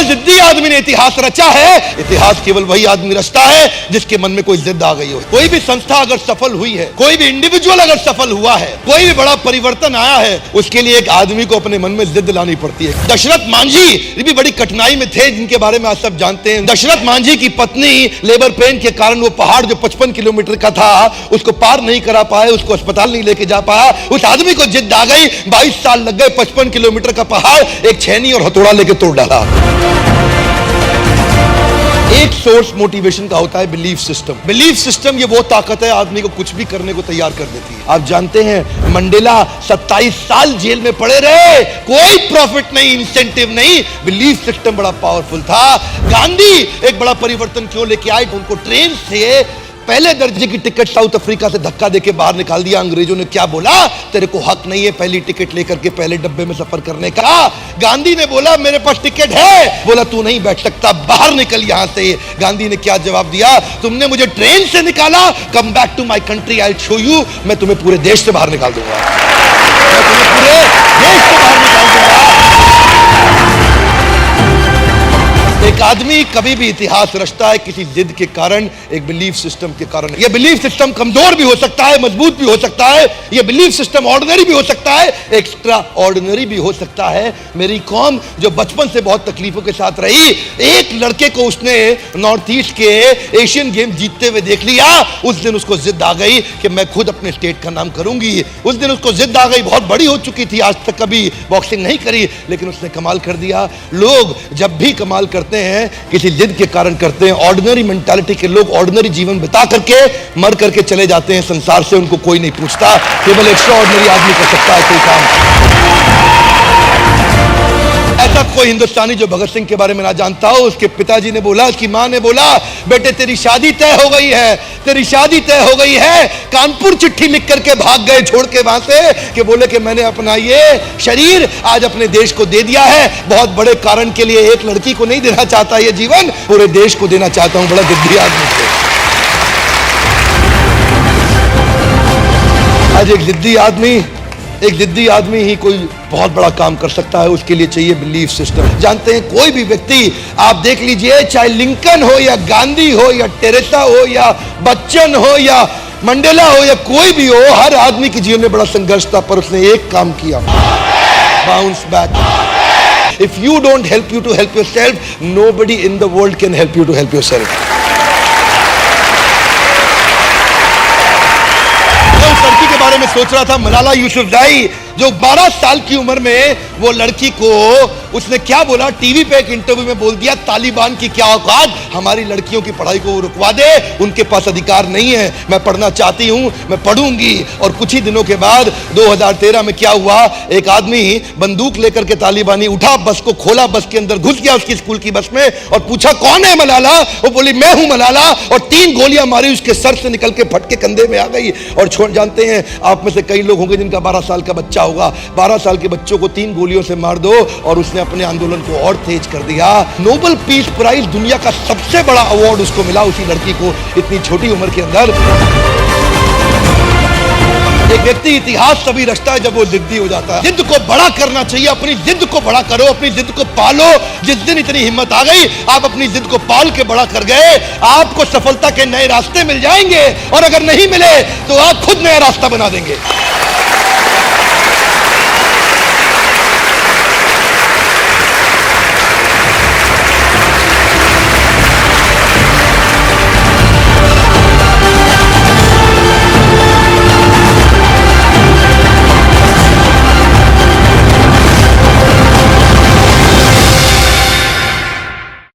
जिद्दी आदमी ने इतिहास रचा है। इतिहास केवल वही आदमी रचता है जिसके मन में कोई जिद आ गई हो। कोई भी संस्था अगर सफल हुई है, कोई भी इंडिविजुअल अगर सफल हुआ है, कोई भी बड़ा परिवर्तन आया है, उसके लिए एक आदमी को अपने मन में जिद लानी पड़ती है। दशरथ मांझी भी बड़ी कठिनाई में थे, जिनके बारे में आज सब जानते हैं। दशरथ मांझी की पत्नी लेबर पेन के कारण वो पहाड़ जो 55 किलोमीटर का था उसको पार नहीं करा पाए, उसको अस्पताल नहीं लेके जा पाया। उस आदमी को जिद आ गई, 22 साल लग गए, 55 किलोमीटर का पहाड़ एक छेनी और हथौड़ा लेके तोड़ डाला। एक सोर्स मोटिवेशन का होता है बिलीफ सिस्टम। बिलीफ सिस्टम ये वो ताकत है आदमी को कुछ भी करने को तैयार कर देती है। आप जानते हैं मंडेला 27 साल जेल में पड़े रहे, कोई प्रॉफिट नहीं, इंसेंटिव नहीं, बिलीफ सिस्टम बड़ा पावरफुल था। गांधी एक बड़ा परिवर्तन क्यों लेके आए? उनको ट्रेन से पहले दर्जे की टिकट साउथ अफ्रीका से धक्का देके बाहर निकाल दिया। अंग्रेजों ने क्या बोला? तेरे को हक नहीं है पहली टिकट लेकर के पहले डब्बे में सफर करने का। गांधी ने बोला मेरे पास टिकट है, बोला तू नहीं बैठ सकता, बाहर निकल यहां से। गांधी ने क्या जवाब दिया? तुमने मुझे ट्रेन से निकाला, come back to my country, I will show you. मैं तुम्हें पूरे देश से बाहर निकाल दूंगा, मैं तुम्हें पूरे देश से बाहर निकाल दूंगा। एक आदमी कभी भी इतिहास रचता है किसी जिद के कारण, एक बिलीफ सिस्टम के कारण। यह बिलीफ सिस्टम कमजोर भी हो सकता है, मजबूत भी हो सकता है। यह बिलीफ सिस्टम ऑर्डिनरी भी हो सकता है, एक्स्ट्रा ऑर्डिनरी भी हो सकता है। मेरी कौम जो बचपन से बहुत तकलीफों के साथ रही, एक लड़के को उसने नॉर्थ ईस्ट के एशियन गेम जीतते हुए देख लिया, उस दिन उसको जिद आ गई कि मैं खुद अपने स्टेट का नाम करूंगी। उस दिन उसको जिद आ गई, बहुत बड़ी हो चुकी थी, आज तक कभी बॉक्सिंग नहीं करी, लेकिन उसने कमाल कर दिया। लोग जब भी कमाल करते हैं किसी जिद के कारण करते हैं। ऑर्डिनरी मेंटालिटी के लोग ऑर्डिनरी जीवन बिता करके मर करके चले जाते हैं संसार से, उनको कोई नहीं पूछता। केवल एक्स्ट्राऑर्डिनरी आदमी कर सकता है कोई काम। ऐसा कोई हिंदुस्तानी जो भगत सिंह के बारे में ना जानता हो। उसके पिताजी ने बोला, उसकी मां ने बोला, बेटे तेरी शादी तय हो गई है, तेरी शादी तय हो गई है। कानपुर चिट्ठी लिख करके भाग गए छोड़ के वहां से, कि बोले कि मैंने अपना ये शरीर आज अपने देश को दे दिया है, बहुत बड़े कारण के लिए। एक लड़की को नहीं देना चाहता ये जीवन, पूरे देश को देना चाहता हूं। बड़ा जिद्दी आदमी थे। आज एक जिद्दी आदमी ही कोई बहुत बड़ा काम कर सकता है। उसके लिए चाहिए बिलीफ सिस्टम। जानते हैं कोई भी व्यक्ति आप देख लीजिए, चाहे लिंकन हो या गांधी हो या टेरेसा हो या बच्चन हो या मंडेला हो या कोई भी हो, हर आदमी के जीवन में बड़ा संघर्ष था, पर उसने एक काम किया, bounce back. If you don't help you to help yourself, nobody in the world can help you to help yourself. लड़की के बारे में सोच रहा था, मलाला यूसुफजई, जो 12 साल की उम्र में वो लड़की को उसने क्या बोला, टीवी पे एक इंटरव्यू में बोल दिया, तालिबान की क्या औकात, हमारी लड़कियों की पढ़ाई को रुकवा दे, उनके पास अधिकार नहीं है, मैं पढ़ना चाहती हूं, मैं पढ़ूंगी। और कुछ ही दिनों के बाद 2013 में क्या हुआ, एक आदमी बंदूक लेकर के तालिबानी उठा, बस को खोला, बस के अंदर घुस गया उसकी स्कूल की बस में और पूछा कौन है मलाला? वो बोली मैं हूं मलाला, और 3 गोलियां मारी, उसके सर से निकल के फट के कंधे में आ गई। और जानते हैं आप में से कई लोग होंगे जिनका 12 साल का बच्चा होगा। 12 साल के बच्चों को 3 गोलियों से मार दो, और उसने अपने आंदोलन को और तेज कर दिया। नोबेल पीस प्राइज, दुनिया का सबसे बड़ा अवार्ड उसको मिला, उसी लड़की को, इतनी छोटी उम्र के अंदर। एक व्यक्ति इतिहास तभी रचता है जब वो जिद्दी हो जाता है। जिद को बड़ा करना चाहिए, अपनी जिद को बड़ा करो, अपनी जिद को पालो। जिस दिन इतनी हिम्मत आ गई, आप अपनी जिद को पाल के बड़ा कर गए, आपको सफलता के नए रास्ते मिल जाएंगे, और अगर नहीं मिले तो आप खुद नया रास्ता बना देंगे।